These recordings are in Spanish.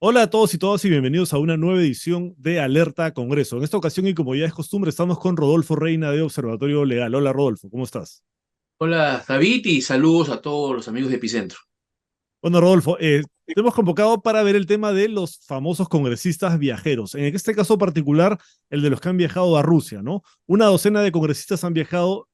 Hola a todos y todas y bienvenidos a una nueva edición de Alerta Congreso. En esta ocasión y como ya es costumbre, estamos con Rodolfo Reina de Observatorio Legal. Hola Rodolfo, ¿cómo estás? Hola David y saludos a todos los amigos de Epicentro. Bueno Rodolfo, te hemos convocado para ver el tema de los famosos congresistas viajeros. En este caso particular, el de los que han viajado a Rusia, ¿no? Una docena de congresistas han viajado,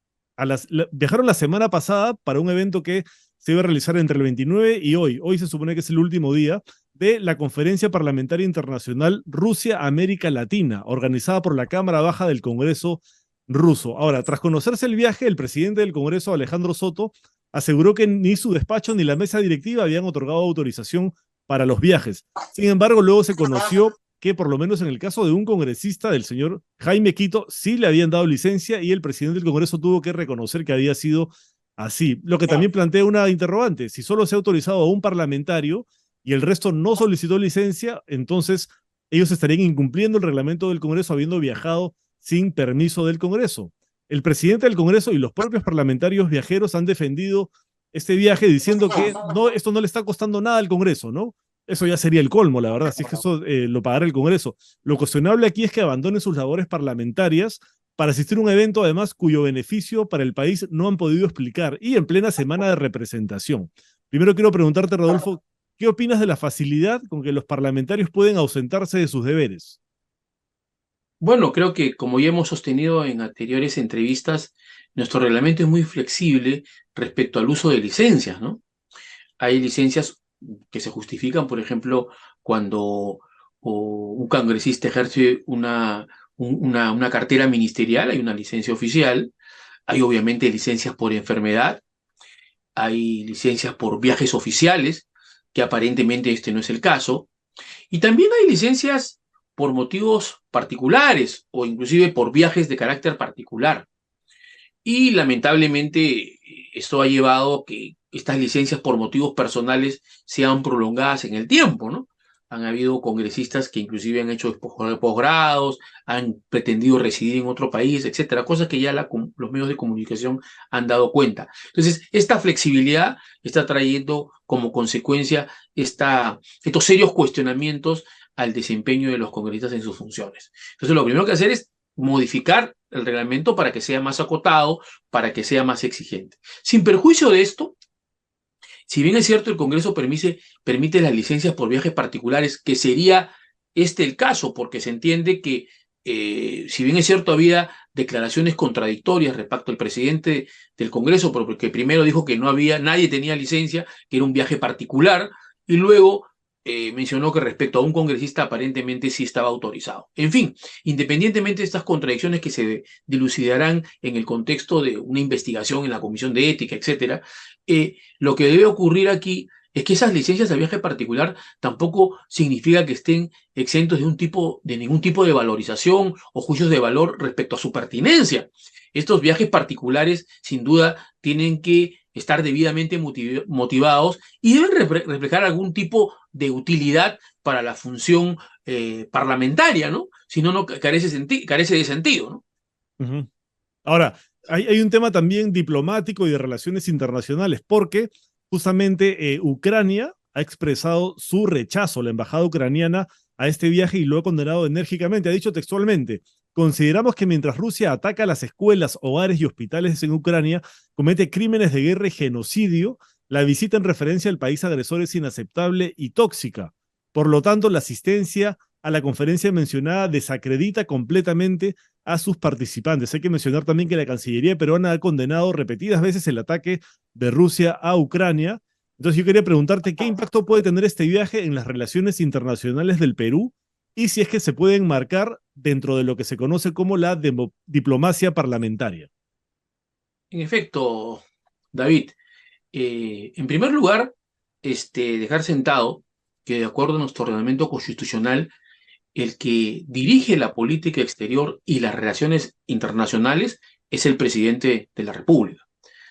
viajaron la semana pasada para un evento que se iba a realizar entre el 29 y hoy. Hoy se supone que es el último día de la Conferencia Parlamentaria Internacional Rusia-América Latina, organizada por la Cámara Baja del Congreso ruso. Ahora, tras conocerse el viaje, el presidente del Congreso, Alejandro Soto, aseguró que ni su despacho ni la mesa directiva habían otorgado autorización para los viajes. Sin embargo, luego se conoció que por lo menos en el caso de un congresista, del señor Jaime Quito, sí le habían dado licencia y el presidente del Congreso tuvo que reconocer que había sido así. Lo que también plantea una interrogante, si solo se ha autorizado a un parlamentario y el resto no solicitó licencia, entonces ellos estarían incumpliendo el reglamento del Congreso habiendo viajado sin permiso del Congreso. El presidente del Congreso y los propios parlamentarios viajeros han defendido este viaje diciendo que no, esto no le está costando nada al Congreso, ¿no? Eso ya sería el colmo, la verdad, si es que eso lo pagará el Congreso. Lo cuestionable aquí es que abandonen sus labores parlamentarias para asistir a un evento, además, cuyo beneficio para el país no han podido explicar y en plena semana de representación. Primero quiero preguntarte, Rodolfo, ¿qué opinas de la facilidad con que los parlamentarios pueden ausentarse de sus deberes? Bueno, creo que como ya hemos sostenido en anteriores entrevistas, nuestro reglamento es muy flexible respecto al uso de licencias, ¿no? Hay licencias que se justifican, por ejemplo, cuando un congresista ejerce una cartera ministerial, hay una licencia oficial, hay obviamente licencias por enfermedad, hay licencias por viajes oficiales, que aparentemente este no es el caso. Y también hay licencias por motivos particulares o inclusive por viajes de carácter particular. Y lamentablemente esto ha llevado a que estas licencias por motivos personales sean prolongadas en el tiempo, ¿no? Han habido congresistas que inclusive han hecho posgrados, han pretendido residir en otro país, etcétera, cosas que ya los medios de comunicación han dado cuenta. Entonces, esta flexibilidad está trayendo como consecuencia estos serios cuestionamientos al desempeño de los congresistas en sus funciones. Entonces, lo primero que hacer es modificar el reglamento para que sea más acotado, para que sea más exigente. Sin perjuicio de esto, si bien es cierto el Congreso permite las licencias por viajes particulares, que sería este el caso, porque se entiende que si bien es cierto había declaraciones contradictorias respecto al presidente del Congreso, porque primero dijo que no había, nadie tenía licencia, que era un viaje particular, y luego mencionó que respecto a un congresista aparentemente sí estaba autorizado. En fin, independientemente de estas contradicciones que se dilucidarán en el contexto de una investigación en la Comisión de Ética, etcétera, lo que debe ocurrir aquí es que esas licencias de viaje particular tampoco significa que estén exentos de ningún tipo de valorización o juicios de valor respecto a su pertinencia. Estos viajes particulares, sin duda, tienen que estar debidamente motivados y deben reflejar algún tipo de utilidad para la función parlamentaria, ¿no? Si no, no carece de sentido, ¿no? Uh -huh. Ahora, hay un tema también diplomático y de relaciones internacionales, porque justamente Ucrania ha expresado su rechazo, la embajada ucraniana, a este viaje y lo ha condenado enérgicamente. Ha dicho textualmente, consideramos que mientras Rusia ataca las escuelas, hogares y hospitales en Ucrania, comete crímenes de guerra y genocidio, la visita en referencia al país agresor es inaceptable y tóxica. Por lo tanto, la asistencia a la conferencia mencionada desacredita completamente a sus participantes. Hay que mencionar también que la Cancillería peruana ha condenado repetidas veces el ataque de Rusia a Ucrania. Entonces yo quería preguntarte qué impacto puede tener este viaje en las relaciones internacionales del Perú y si es que se puede enmarcar dentro de lo que se conoce como la diplomacia parlamentaria. En efecto, David, en primer lugar, dejar sentado que de acuerdo a nuestro ordenamiento constitucional, el que dirige la política exterior y las relaciones internacionales es el presidente de la República.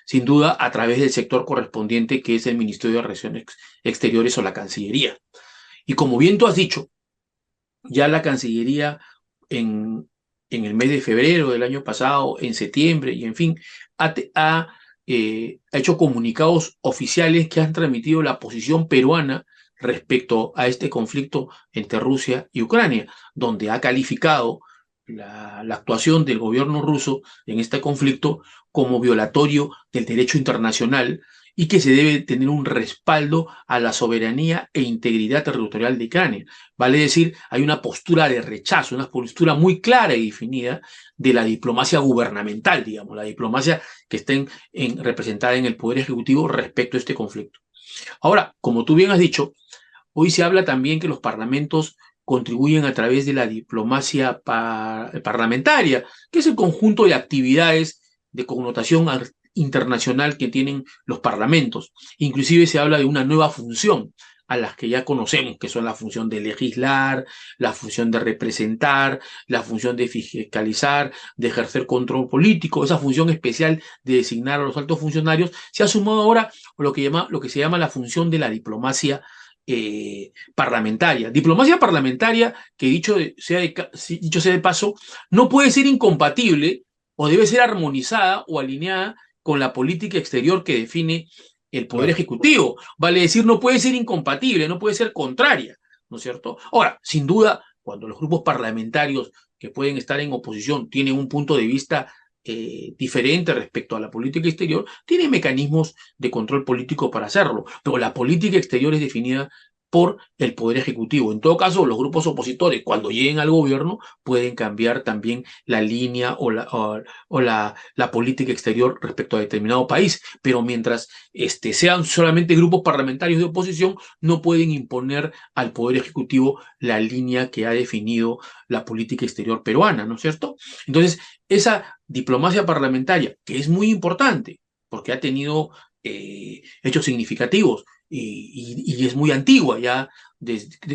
Sin duda, a través del sector correspondiente que es el Ministerio de Relaciones Exteriores o la Cancillería. Y como bien tú has dicho, ya la Cancillería en, en el mes de febrero del año pasado, en septiembre y en fin, ha hecho comunicados oficiales que han transmitido la posición peruana respecto a este conflicto entre Rusia y Ucrania, donde ha calificado la actuación del gobierno ruso en este conflicto como violatorio del derecho internacional y que se debe tener un respaldo a la soberanía e integridad territorial de Ucrania. Vale decir, hay una postura de rechazo, una postura muy clara y definida de la diplomacia gubernamental, digamos, la diplomacia que está representada en el Poder Ejecutivo respecto a este conflicto. Ahora, como tú bien has dicho, hoy se habla también que los parlamentos contribuyen a través de la diplomacia parlamentaria, que es el conjunto de actividades de connotación internacional que tienen los parlamentos. Inclusive se habla de una nueva función a las que ya conocemos, que son la función de legislar, la función de representar, la función de fiscalizar, de ejercer control político, esa función especial de designar a los altos funcionarios. Se ha sumado ahora lo que se llama la función de la diplomacia parlamentaria. Diplomacia parlamentaria que dicho sea de paso, no puede ser incompatible o debe ser armonizada o alineada con la política exterior que define el Poder Claro. Ejecutivo. Vale decir, no puede ser incompatible, no puede ser contraria, ¿no es cierto? Ahora, sin duda, cuando los grupos parlamentarios que pueden estar en oposición tienen un punto de vista diferente respecto a la política exterior, tienen mecanismos de control político para hacerlo, pero la política exterior es definida por el Poder Ejecutivo. En todo caso, los grupos opositores, cuando lleguen al gobierno, pueden cambiar también la línea o la política exterior respecto a determinado país, pero mientras sean solamente grupos parlamentarios de oposición, no pueden imponer al Poder Ejecutivo la línea que ha definido la política exterior peruana, ¿no es cierto? Entonces, esa diplomacia parlamentaria, que es muy importante, porque ha tenido hechos significativos, y es muy antigua ya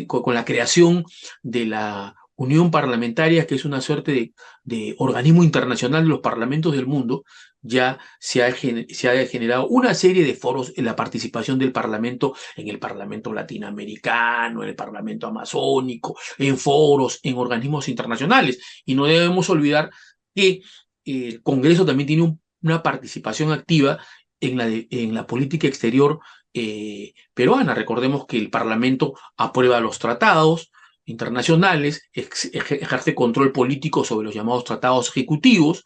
con la creación de la Unión Parlamentaria, que es una suerte de organismo internacional de los parlamentos del mundo. Ya se ha generado una serie de foros en la participación del Parlamento, en el Parlamento latinoamericano, en el Parlamento amazónico, en foros, en organismos internacionales. Y no debemos olvidar que el Congreso también tiene una participación activa en la política exterior peruana. Recordemos que el Parlamento aprueba los tratados internacionales, ejerce control político sobre los llamados tratados ejecutivos,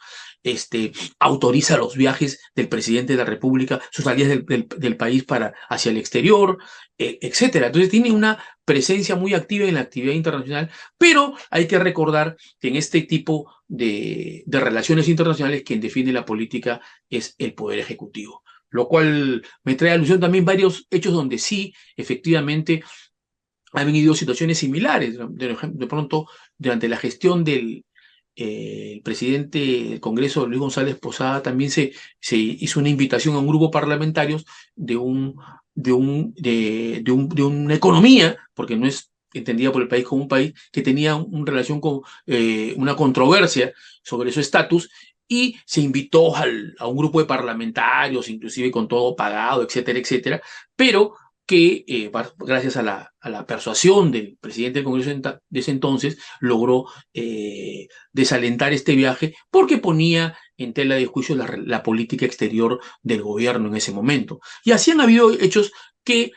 autoriza los viajes del presidente de la República, sus salidas del país hacia el exterior, etcétera. Entonces tiene una presencia muy activa en la actividad internacional, pero hay que recordar que en este tipo de relaciones internacionales quien define la política es el Poder Ejecutivo, lo cual me trae a alusión también varios hechos donde sí, efectivamente, han venido situaciones similares. De pronto, durante la gestión del el presidente del Congreso, Luis González Posada, también se hizo una invitación a un grupo parlamentario de una economía, porque no es entendida por el país como un país, que tenía una relación con una controversia sobre su estatus, y se invitó a un grupo de parlamentarios, inclusive con todo pagado, etcétera, etcétera, pero que gracias a la persuasión del presidente del Congreso de ese entonces, logró desalentar este viaje porque ponía en tela de juicio la política exterior del gobierno en ese momento. Y así han habido hechos que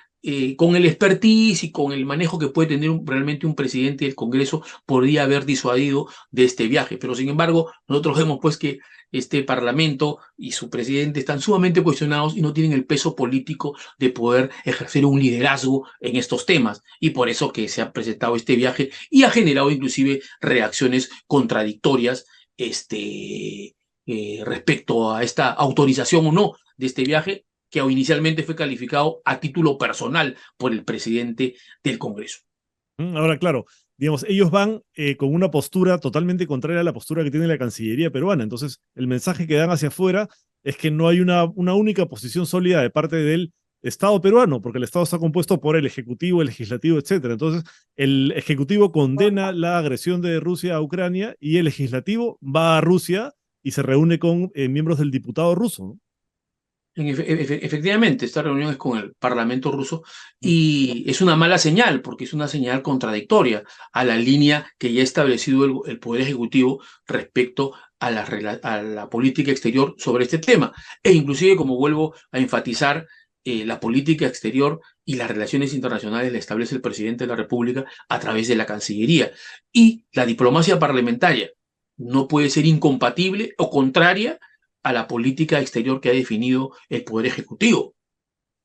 con el expertise y con el manejo que puede tener realmente un presidente del Congreso, podría haber disuadido de este viaje. Pero sin embargo, nosotros vemos pues que este Parlamento y su presidente están sumamente cuestionados y no tienen el peso político de poder ejercer un liderazgo en estos temas. Y por eso que se ha presentado este viaje y ha generado inclusive reacciones contradictorias respecto a esta autorización o no de este viaje, que inicialmente fue calificado a título personal por el presidente del Congreso. Ahora, claro, digamos, ellos van con una postura totalmente contraria a la postura que tiene la Cancillería peruana. Entonces, el mensaje que dan hacia afuera es que no hay una única posición sólida de parte del Estado peruano, porque el Estado está compuesto por el Ejecutivo, el Legislativo, etcétera. Entonces, el Ejecutivo condena la agresión de Rusia a Ucrania y el Legislativo va a Rusia y se reúne con miembros del diputado ruso, ¿no? Efectivamente, esta reunión es con el Parlamento ruso y es una mala señal, porque es una señal contradictoria a la línea que ya ha establecido el Poder Ejecutivo respecto a la política exterior sobre este tema. E inclusive, como vuelvo a enfatizar, la política exterior y las relaciones internacionales las establece el presidente de la República a través de la Cancillería. Y la diplomacia parlamentaria no puede ser incompatible o contraria a la política exterior que ha definido el Poder Ejecutivo,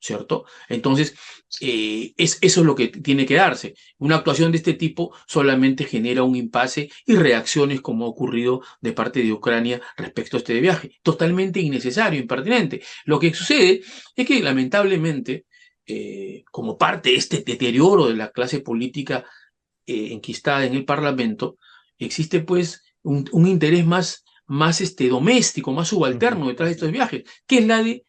¿cierto? Entonces, eso es lo que tiene que darse. Una actuación de este tipo solamente genera un impasse y reacciones como ha ocurrido de parte de Ucrania respecto a este viaje. Totalmente innecesario, impertinente. Lo que sucede es que lamentablemente, como parte de este deterioro de la clase política enquistada en el Parlamento, existe pues un interés más doméstico, más subalterno detrás de estos viajes, que es la de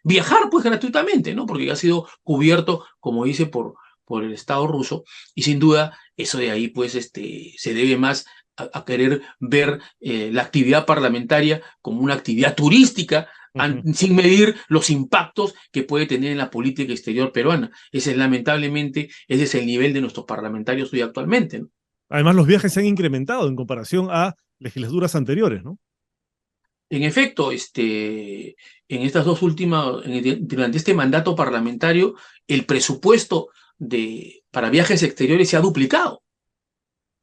viajar pues gratuitamente, ¿no? Porque ha sido cubierto, como dice, por el Estado ruso, y sin duda eso de ahí pues se debe más a querer ver la actividad parlamentaria como una actividad turística, sin medir los impactos que puede tener en la política exterior peruana. Lamentablemente, ese es el nivel de nuestros parlamentarios hoy actualmente, ¿no? Además, los viajes se han incrementado en comparación a legislaturas anteriores, ¿no? En efecto, en estas dos últimas, durante este mandato parlamentario, el presupuesto para viajes exteriores se ha duplicado,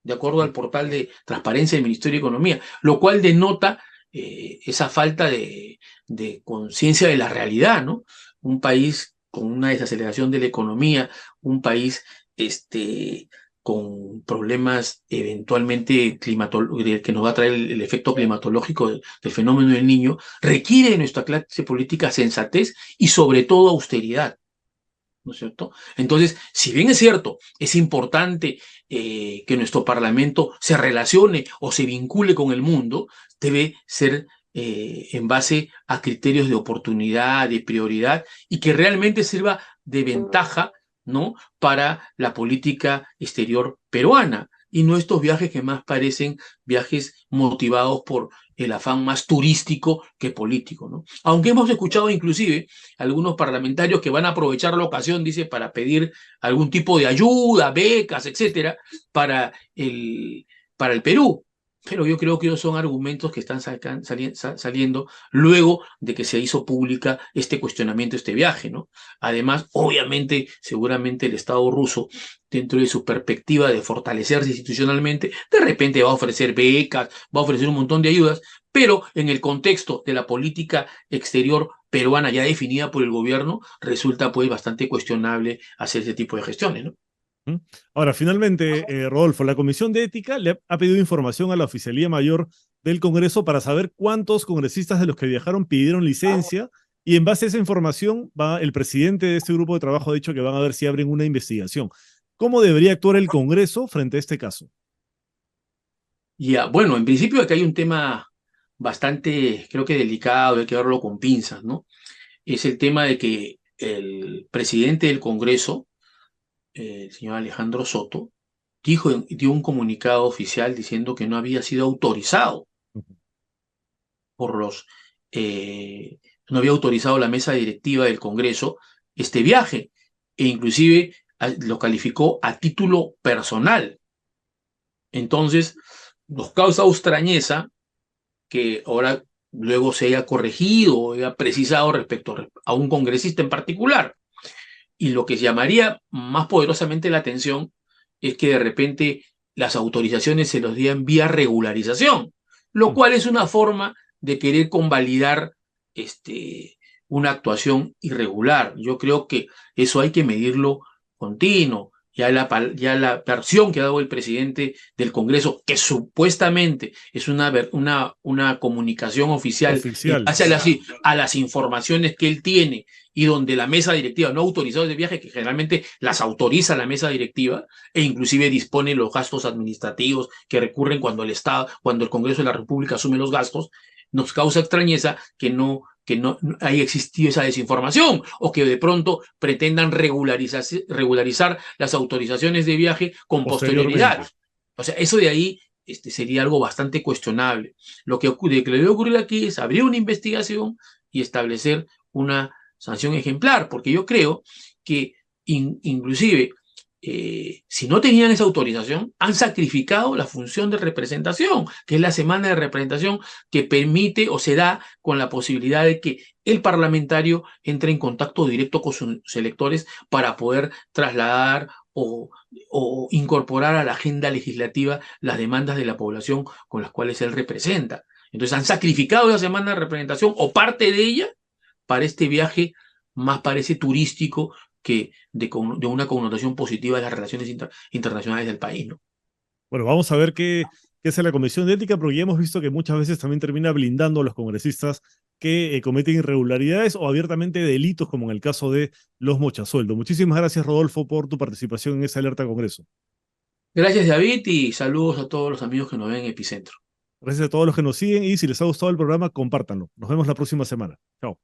de acuerdo al portal de transparencia del Ministerio de Economía, lo cual denota esa falta de conciencia de la realidad, ¿no? Un país con una desaceleración de la economía, un país con problemas eventualmente que nos va a traer el efecto climatológico del fenómeno del Niño, requiere de nuestra clase política sensatez y sobre todo austeridad, ¿no es cierto? Entonces, si bien es cierto, es importante que nuestro Parlamento se relacione o se vincule con el mundo, debe ser en base a criterios de oportunidad, de prioridad, y que realmente sirva de ventaja, ¿no?, para la política exterior peruana, y no estos viajes que más parecen viajes motivados por el afán más turístico que político, ¿no? Aunque hemos escuchado inclusive algunos parlamentarios que van a aprovechar la ocasión, dice, para pedir algún tipo de ayuda, becas, etcétera, para para el Perú. Pero yo creo que esos son argumentos que están saliendo luego de que se hizo pública este cuestionamiento, este viaje, ¿no? Además, obviamente, seguramente el Estado ruso, dentro de su perspectiva de fortalecerse institucionalmente, de repente va a ofrecer becas, va a ofrecer un montón de ayudas, pero en el contexto de la política exterior peruana ya definida por el gobierno, resulta pues bastante cuestionable hacer ese tipo de gestiones, ¿no? Ahora, finalmente, Rodolfo, la Comisión de Ética le ha pedido información a la Oficialía Mayor del Congreso para saber cuántos congresistas de los que viajaron pidieron licencia, y en base a esa información, el presidente de este grupo de trabajo ha dicho que van a ver si abren una investigación. ¿Cómo debería actuar el Congreso frente a este caso? Ya, bueno, en principio acá hay un tema bastante, creo que delicado, hay que verlo con pinzas, ¿no? Es el tema de que el presidente del Congreso, el señor Alejandro Soto, dio un comunicado oficial diciendo que no había sido autorizado por no había autorizado la mesa directiva del Congreso este viaje, e inclusive lo calificó a título personal. Entonces, nos causa extrañeza que ahora luego se haya corregido o haya precisado respecto a un congresista en particular. Y lo que llamaría más poderosamente la atención es que de repente las autorizaciones se los dieran vía regularización, lo cual es una forma de querer convalidar una actuación irregular. Yo creo que eso hay que medirlo continuo. Ya la versión que ha dado el presidente del Congreso, que supuestamente es una comunicación oficial en Oficial. base a las informaciones que él tiene, y donde la mesa directiva no ha autorizado ese viaje, que generalmente las autoriza la mesa directiva, e inclusive dispone los gastos administrativos que recurren cuando el Estado, cuando el Congreso de la República asume los gastos. Nos causa extrañeza que no haya existido esa desinformación, o que de pronto pretendan regularizar las autorizaciones de viaje con posterioridad. Posteriormente. O sea, eso de ahí sería algo bastante cuestionable. Lo que le debe ocurrir aquí es abrir una investigación y establecer una sanción ejemplar, porque yo creo que inclusive si no tenían esa autorización, han sacrificado la función de representación, que es la semana de representación que permite o se da con la posibilidad de que el parlamentario entre en contacto directo con sus electores para poder trasladar o incorporar a la agenda legislativa las demandas de la población con las cuales él representa. Entonces han sacrificado esa semana de representación o parte de ella para este viaje más parece turístico que de una connotación positiva de las relaciones internacionales del país, ¿no? Bueno, vamos a ver qué hace la Comisión de Ética, porque ya hemos visto que muchas veces también termina blindando a los congresistas que cometen irregularidades o abiertamente delitos, como en el caso de los mochasueldos. Muchísimas gracias, Rodolfo, por tu participación en esa alerta Congreso. Gracias, David, y saludos a todos los amigos que nos ven en Epicentro. Gracias a todos los que nos siguen y si les ha gustado el programa, compártanlo. Nos vemos la próxima semana. Chao.